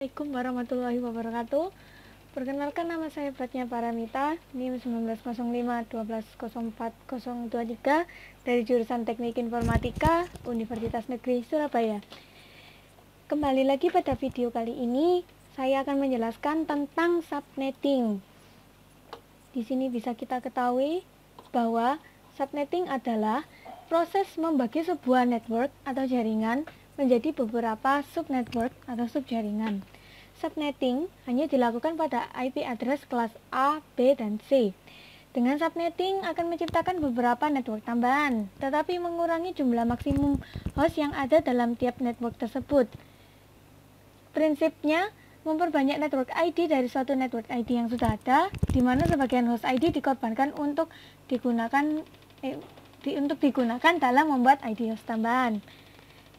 Assalamualaikum warahmatullahi wabarakatuh. Perkenalkan, nama saya Pratnya Paramita, NIM 1905-1204023 dari jurusan Teknik Informatika Universitas Negeri Surabaya. Kembali lagi pada video kali ini, saya akan menjelaskan tentang subnetting. Di sini bisa kita ketahui bahwa subnetting adalah proses membagi sebuah network atau jaringan menjadi beberapa subnetwork atau subjaringan. Subnetting hanya dilakukan pada IP address kelas A, B, dan C. Dengan subnetting akan menciptakan beberapa network tambahan, tetapi mengurangi jumlah maksimum host yang ada dalam tiap network tersebut. Prinsipnya, memperbanyak network ID dari suatu network ID yang sudah ada, di mana sebagian host ID dikorbankan untuk digunakan dalam membuat ID host tambahan.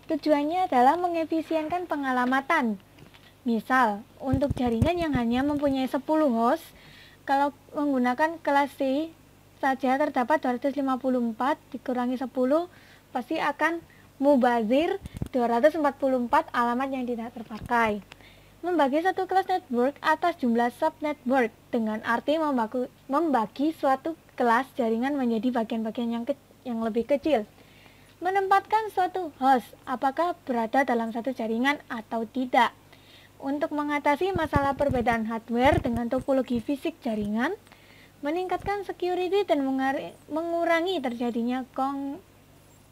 Tujuannya adalah mengefisienkan pengalamatan. Misal, untuk jaringan yang hanya mempunyai 10 host, kalau menggunakan kelas C saja terdapat 254 dikurangi 10, pasti akan mubazir 244 alamat yang tidak terpakai. Membagi satu kelas network atas jumlah subnetwork dengan arti membagi suatu kelas jaringan menjadi bagian-bagian yang lebih kecil. Menempatkan suatu host apakah berada dalam satu jaringan atau tidak. Untuk mengatasi masalah perbedaan hardware dengan topologi fisik jaringan, meningkatkan security dan mengurangi terjadinya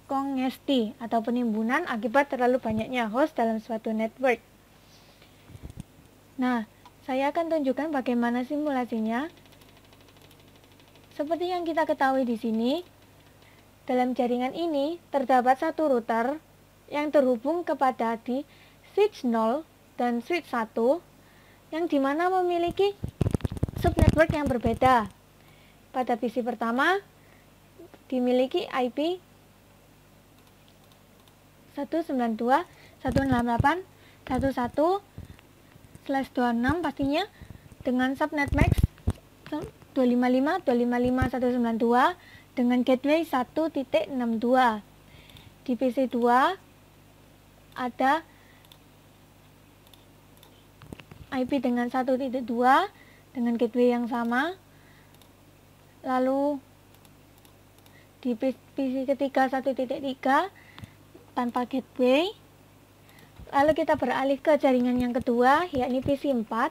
kongesti atau penimbunan akibat terlalu banyaknya host dalam suatu network. Nah, saya akan tunjukkan bagaimana simulasinya. Seperti yang kita ketahui di sini, dalam jaringan ini terdapat satu router yang terhubung kepada di switch 0 dan switch 1 yang dimana memiliki subnetwork yang berbeda. Pada PC pertama dimiliki IP 192.168.11/26 pastinya dengan subnet max 255.255.192 dengan gateway 1.62. Di PC 2 ada IP dengan 1.2 dengan gateway yang sama. Lalu di PC ketiga 1.3 tanpa gateway. Lalu kita beralih ke jaringan yang kedua, yakni PC 4.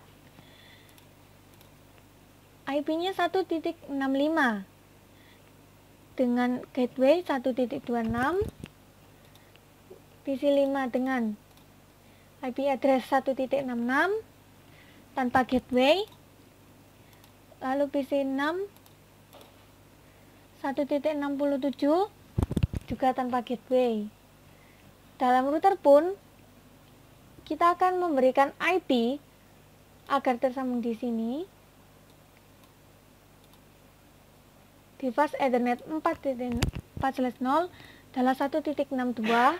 IP-nya 1.65 dengan gateway 1.26. PC 5 dengan IP address 1.66 tanpa gateway. Lalu PC 6 1.67 juga tanpa gateway. Dalam router pun kita akan memberikan IP agar tersambung di sini di fast Ethernet 4.4/0 adalah 1.62.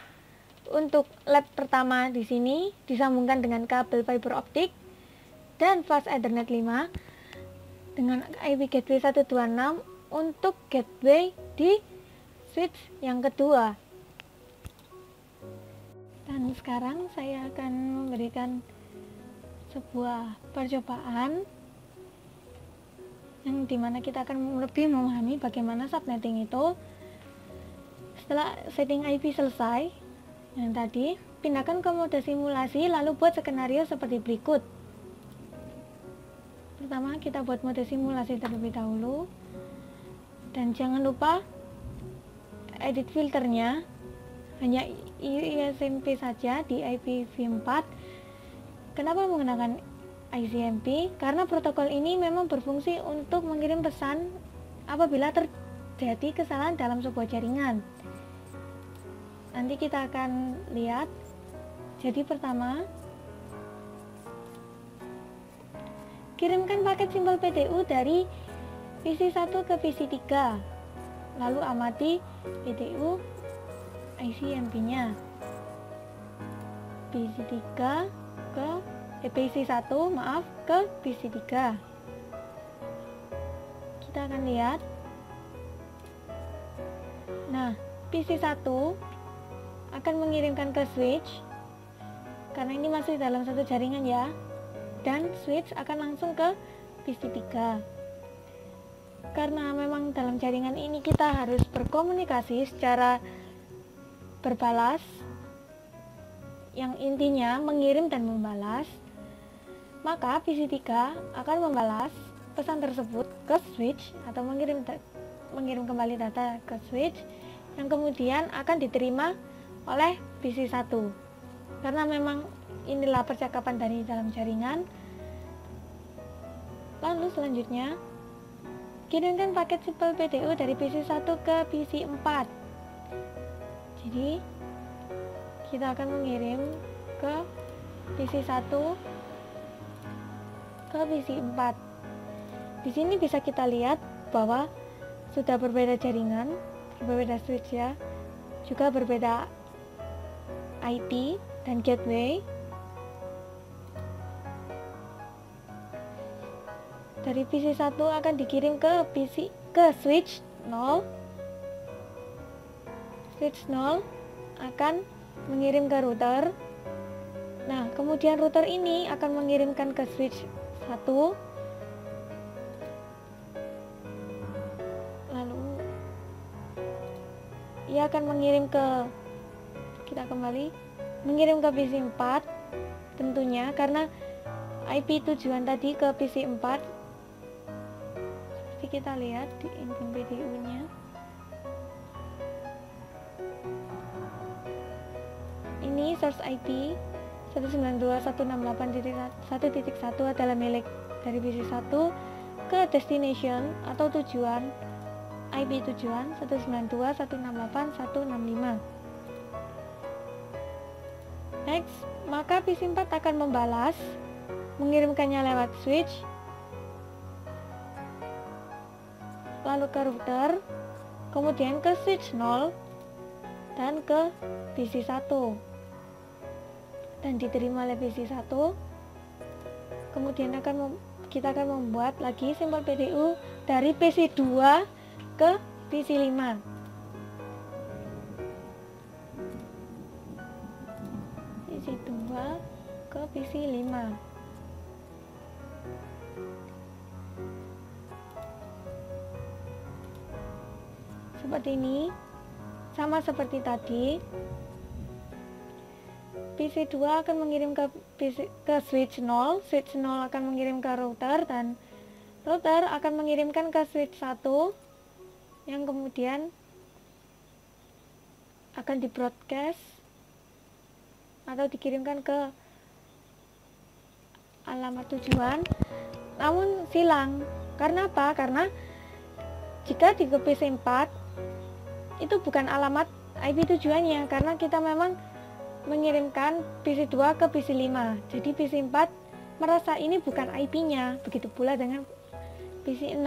Untuk lab pertama di sini disambungkan dengan kabel fiber optik dan fast Ethernet 5 dengan IP gateway 126 untuk gateway di switch yang kedua. Dan sekarang saya akan memberikan sebuah percobaan yang dimana kita akan lebih memahami bagaimana subnetting itu. Setelah setting IP selesai yang tadi, pindahkan ke mode simulasi lalu buat skenario seperti berikut. Pertama, kita buat mode simulasi terlebih dahulu, dan jangan lupa edit filternya hanya ISMP saja di IPv4. Kenapa menggunakan ICMP? Karena protokol ini memang berfungsi untuk mengirim pesan apabila terjadi kesalahan dalam sebuah jaringan. Nanti kita akan lihat. Jadi pertama, kirimkan paket simbol PDU dari PC 1 ke PC 3. Lalu amati PDU ICMP-nya. PC 3 ke PC 1 ke PC 3. Kita akan lihat. Nah, PC 1 akan mengirimkan ke switch karena ini masih dalam satu jaringan ya, dan switch akan langsung ke PC3. Karena memang dalam jaringan ini kita harus berkomunikasi secara berbalas, yang intinya mengirim dan membalas, maka PC3 akan membalas pesan tersebut ke switch atau mengirim kembali data ke switch, yang kemudian akan diterima oleh PC1. Karena memang inilah percakapan dari dalam jaringan. Lalu selanjutnya, kirimkan paket simpel PDU dari PC1 ke PC4. Jadi kita akan mengirim ke PC1 ke PC4. Di sini bisa kita lihat bahwa sudah berbeda jaringan, berbeda switch ya, juga berbeda IP dan gateway. Dari PC1 akan dikirim ke switch 0. Switch 0 akan mengirim ke router. Nah, kemudian router ini akan mengirimkan ke switch 1. Lalu ia akan mengirim ke PC4 tentunya, karena IP tujuan tadi ke PC4. Seperti kita lihat di input PDU-nya. Ini source IP 192.168.1.1 adalah milik dari PC1 ke destination atau tujuan IP tujuan 192.168.165. Next, maka PC4 akan membalas, mengirimkannya lewat switch, lalu ke router, kemudian ke switch 0 dan ke PC1, dan diterima oleh PC1. Kemudian kita akan membuat lagi simpel PDU dari PC2 ke PC5. PC2 ke PC5. Seperti ini, sama seperti tadi. PC2 akan mengirim ke switch 0, switch 0 akan mengirim ke router, dan router akan mengirimkan ke switch 1, yang kemudian akan di broadcast atau dikirimkan ke alamat tujuan, namun silang. Karena apa? Karena jika di PC4 itu bukan alamat IP tujuannya, karena kita memang mengirimkan PC2 ke PC5. Jadi PC4 merasa ini bukan IP-nya. Begitu pula dengan PC6.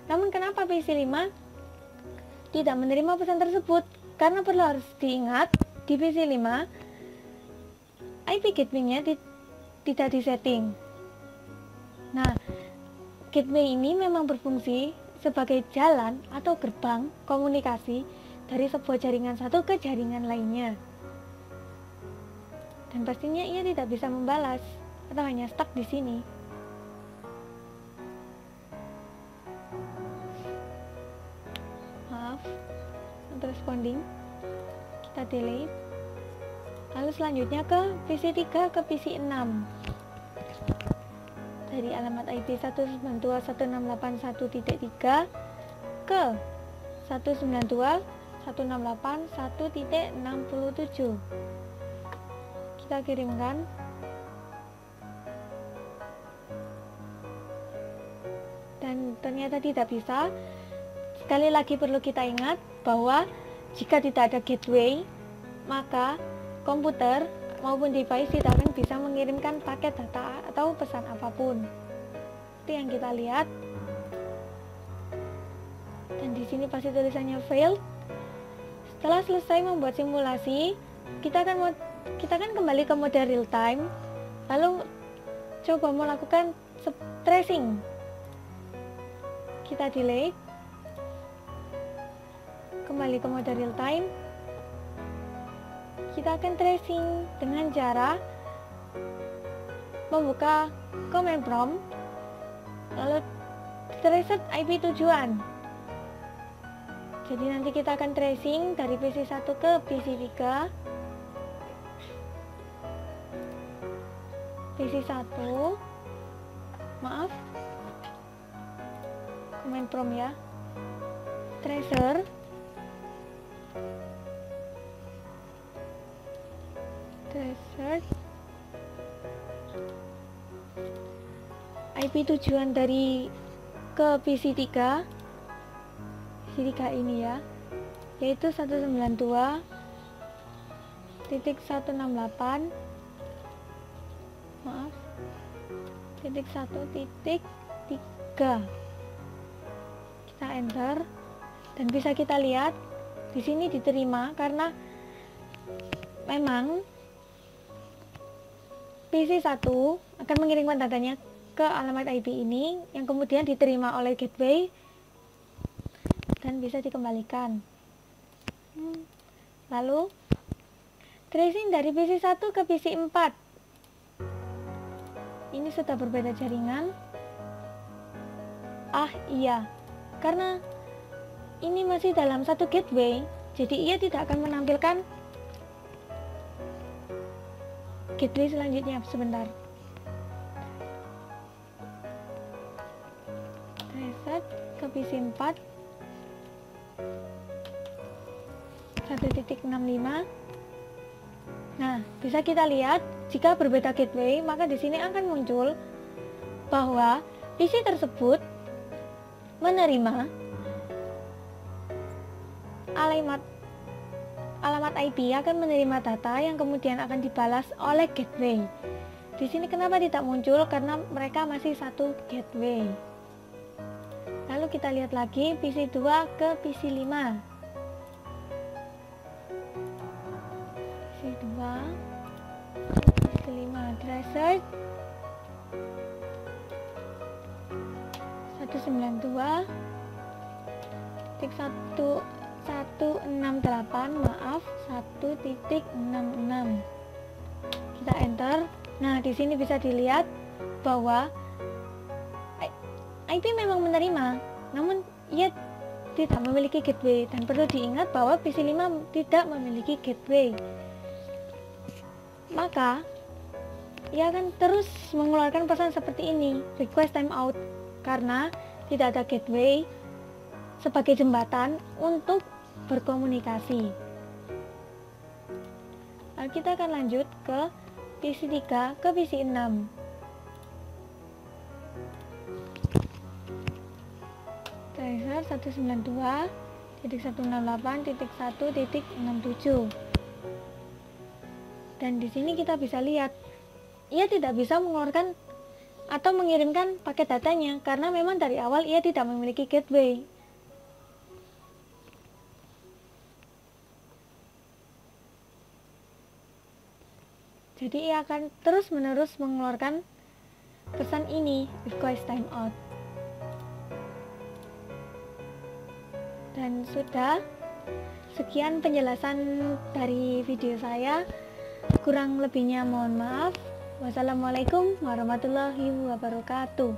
Namun kenapa PC5 tidak menerima pesan tersebut? Karena perlu harus diingat, di PC5 IP gateway-nya tidak disetting. Nah, gateway ini memang berfungsi sebagai jalan atau gerbang komunikasi dari sebuah jaringan satu ke jaringan lainnya. Dan pastinya ia tidak bisa membalas atau hanya stuck di sini. Maaf, untuk responding kita delete. Lalu selanjutnya ke PC3 ke PC6. Dari alamat IP 192.168.1.3 ke 192.168.1.67. Kita kirimkan. Dan ternyata tidak bisa. Sekali lagi perlu kita ingat bahwa jika tidak ada gateway, maka komputer maupun device tidak akan bisa mengirimkan paket data atau pesan apapun. Itu yang kita lihat. Dan di sini pasti tulisannya failed. Setelah selesai membuat simulasi, kita akan kembali ke mode real time, lalu coba melakukan tracing. Kita delete, kembali ke mode real time. Kita akan tracing dengan cara membuka command prompt, lalu reset IP tujuan. Jadi nanti kita akan tracing dari PC 1 ke PC 3. PC 1, maaf, command prompt ya, tracer, IP tujuan dari ke PC 3 ini ya, yaitu 192.168 maaf titik 1.3. Kita enter dan bisa kita lihat di sini diterima karena memang PC 1 akan mengirimkan datanya ke alamat IP ini yang kemudian diterima oleh gateway dan bisa dikembalikan. Lalu tracing dari PC 1 ke PC 4. Ini sudah berbeda jaringan. Iya, karena ini masih dalam satu gateway, jadi ia tidak akan menampilkan gateway selanjutnya. Sebentar. Reset ke PC 4 1.65. Nah, bisa kita lihat jika berbeda gateway, maka di sini akan muncul bahwa PC tersebut menerima alamat IP, akan menerima data yang kemudian akan dibalas oleh gateway. Di sini kenapa tidak muncul? Karena mereka masih satu gateway. Lalu kita lihat lagi PC 2 ke PC 5. PC 2 PC 5 tracer 192.168 maaf 1.66. Kita enter. Nah, di sini bisa dilihat bahwa IP memang menerima, namun ia tidak memiliki gateway, dan perlu diingat bahwa PC 5 tidak memiliki gateway. Maka ia akan terus mengeluarkan pesan seperti ini, request timeout, karena tidak ada gateway sebagai jembatan untuk berkomunikasi. Lalu kita akan lanjut ke PC 3 ke PC 6. Tracer 192.168.1.67. Dan di sini kita bisa lihat ia tidak bisa mengeluarkan atau mengirimkan paket datanya karena memang dari awal ia tidak memiliki gateway. Jadi ia akan terus-menerus mengeluarkan pesan ini, request timeout. Dan sudah, sekian penjelasan dari video saya. Kurang lebihnya mohon maaf. Wassalamualaikum warahmatullahi wabarakatuh.